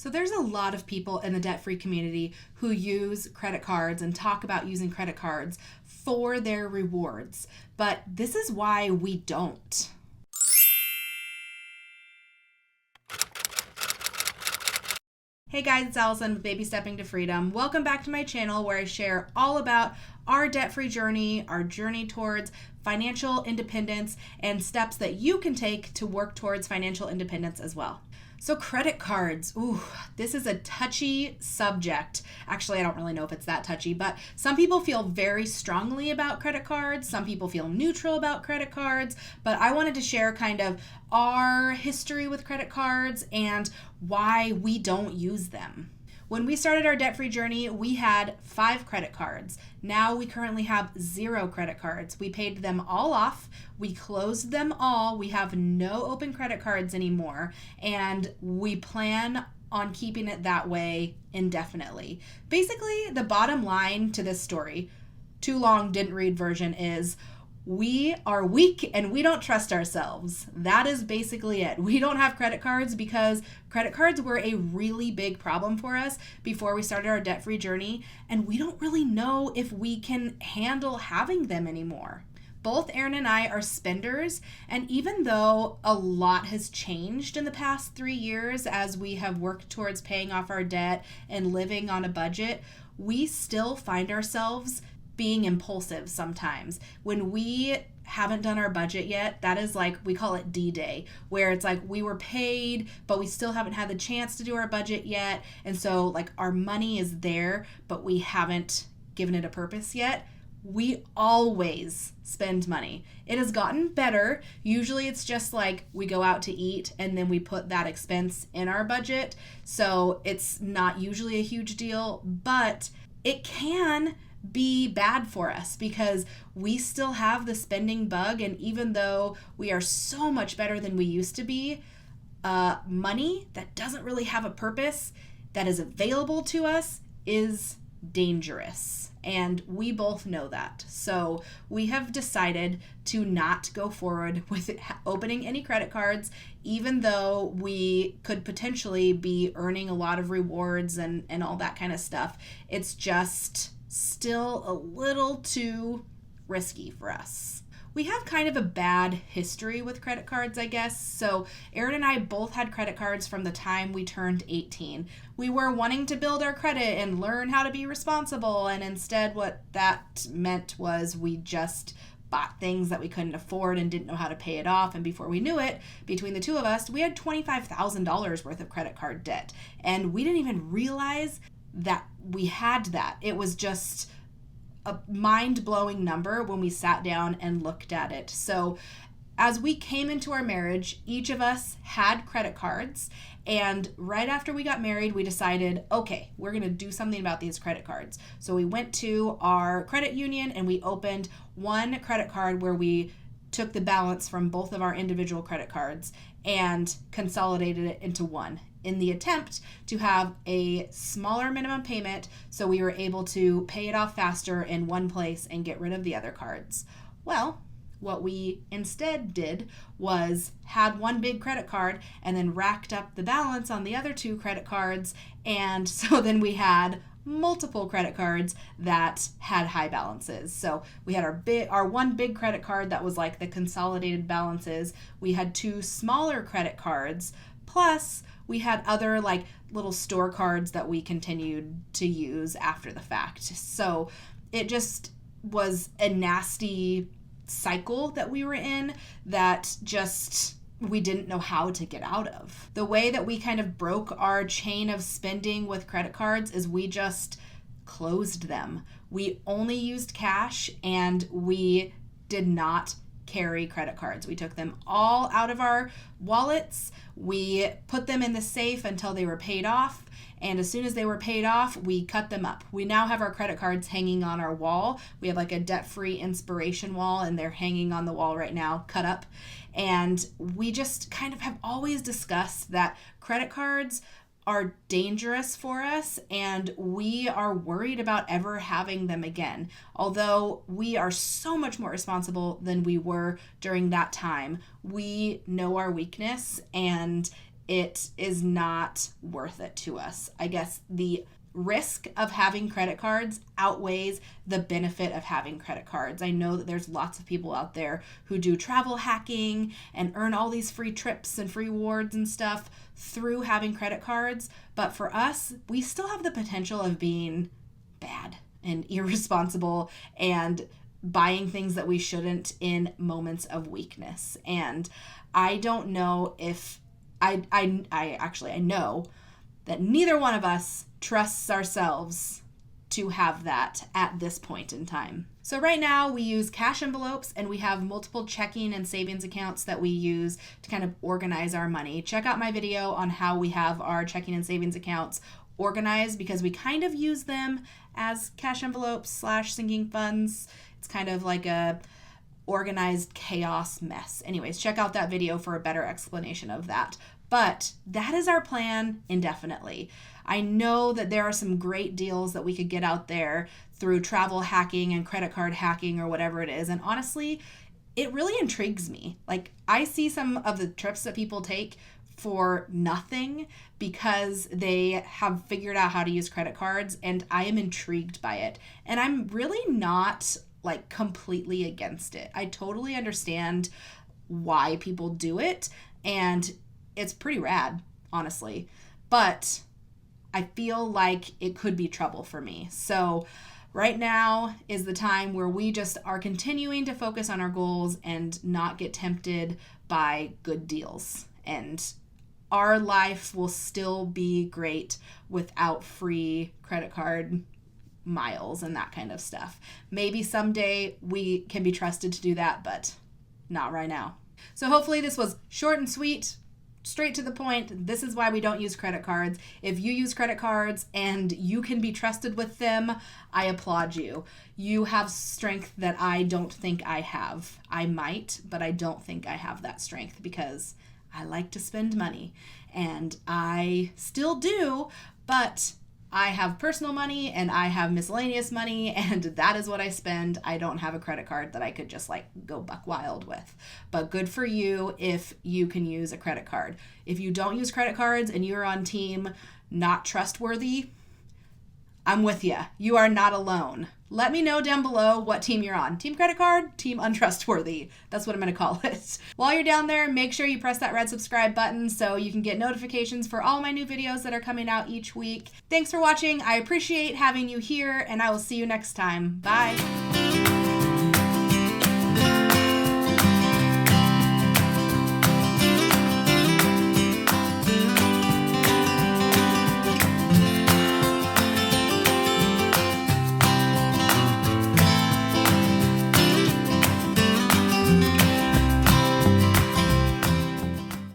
So there's a lot of people in the debt-free community who use credit cards and talk about using credit cards for their rewards. But this is why we don't. Hey guys, it's Alison with Baby Stepping to Freedom. Welcome back to my channel where I share all about our debt-free journey, our journey towards financial independence, and steps that you can take to work towards financial independence as well. So credit cards, this is a touchy subject. Actually, I don't really know if it's that touchy, but some people feel very strongly about credit cards. Some people feel neutral about credit cards, but I wanted to share kind of our history with credit cards and why we don't use them. When we started our debt-free journey, we had 5 credit cards. Now we currently have 0 credit cards. We paid them all off. We closed them all. We have no open credit cards anymore, and we plan on keeping it that way indefinitely. Basically, the bottom line to this story, too long didn't read version, is we are weak and we don't trust ourselves. That is basically it. We don't have credit cards because credit cards were a really big problem for us before we started our debt-free journey, and we don't really know if we can handle having them anymore. Both Aaron and I are spenders, and even though a lot has changed in the past 3 years as we have worked towards paying off our debt and living on a budget, we still find ourselves being impulsive sometimes. When we haven't done our budget yet, that is like, we call it D-Day, where it's like we were paid, but we still haven't had the chance to do our budget yet. And so like our money is there, but we haven't given it a purpose yet. We always spend money. It has gotten better. Usually it's just like we go out to eat and then we put that expense in our budget. So it's not usually a huge deal, but it can be bad for us because we still have the spending bug. And even though we are so much better than we used to be, money that doesn't really have a purpose that is available to us is dangerous. And we both know that. So we have decided to not go forward with opening any credit cards, even though we could potentially be earning a lot of rewards and all that kind of stuff. It's just still a little too risky for us. We have kind of a bad history with credit cards, I guess. So Aaron and I both had credit cards from the time we turned 18. We were wanting to build our credit and learn how to be responsible, and instead what that meant was we just bought things that we couldn't afford and didn't know how to pay it off. And before we knew it, between the two of us, we had $25,000 worth of credit card debt. And we didn't even realize that we had that. It was just a mind-blowing number when we sat down and looked at it. So as we came into our marriage, each of us had credit cards, and right after we got married, we decided, okay, we're going to do something about these credit cards. So we went to our credit union and we opened one credit card where we took the balance from both of our individual credit cards and consolidated it into one, in the attempt to have a smaller minimum payment so we were able to pay it off faster in one place and get rid of the other cards. Well, what we instead did was had one big credit card and then racked up the balance on the other 2 credit cards, and so then we had multiple credit cards that had high balances. So we had our one big credit card that was like the consolidated balances. We had 2 smaller credit cards, plus we had other like little store cards that we continued to use after the fact. So it just was a nasty cycle that we were in that just we didn't know how to get out of. The way that we kind of broke our chain of spending with credit cards is we just closed them. We only used cash and we did not carry credit cards. We took them all out of our wallets. We put them in the safe until they were paid off. And as soon as they were paid off, we cut them up. We now have our credit cards hanging on our wall. We have like a debt-free inspiration wall, and they're hanging on the wall right now, cut up. And we just kind of have always discussed that credit cards are dangerous for us, and we are worried about ever having them again. Although we are so much more responsible than we were during that time, we know our weakness, and it is not worth it to us. I guess the risk of having credit cards outweighs the benefit of having credit cards. I know that there's lots of people out there who do travel hacking and earn all these free trips and free rewards and stuff through having credit cards. But for us, we still have the potential of being bad and irresponsible and buying things that we shouldn't in moments of weakness. And I don't know if I know that neither one of us trusts ourselves to have that at this point in time. So right now we use cash envelopes, and we have multiple checking and savings accounts that we use to kind of organize our money. Check out my video on how we have our checking and savings accounts organized, because we kind of use them as cash envelopes / sinking funds. It's kind of like a organized chaos mess. Anyways, check out that video for a better explanation of that. But that is our plan indefinitely. I know that there are some great deals that we could get out there through travel hacking and credit card hacking or whatever it is. And honestly, it really intrigues me. Like, I see some of the trips that people take for nothing because they have figured out how to use credit cards, and I am intrigued by it. And I'm really not like completely against it. I totally understand why people do it, and it's pretty rad, honestly. But I feel like it could be trouble for me. So right now is the time where we just are continuing to focus on our goals and not get tempted by good deals. And our life will still be great without free credit card miles and that kind of stuff. Maybe someday we can be trusted to do that, but not right now. So hopefully this was short and sweet, straight to the point. This is why we don't use credit cards. If you use credit cards and you can be trusted with them, I applaud you. You have strength that I don't think I have. I might, but I don't think I have that strength, because I like to spend money, and I still do, but I have personal money and I have miscellaneous money, and that is what I spend. I don't have a credit card that I could just like go buck wild with. But good for you if you can use a credit card. If you don't use credit cards and you're on team not trustworthy, I'm with you. You are not alone. Let me know down below what team you're on. Team credit card, team untrustworthy. That's what I'm going to call it. While you're down there, make sure you press that red subscribe button so you can get notifications for all my new videos that are coming out each week. Thanks for watching. I appreciate having you here, and I will see you next time. Bye.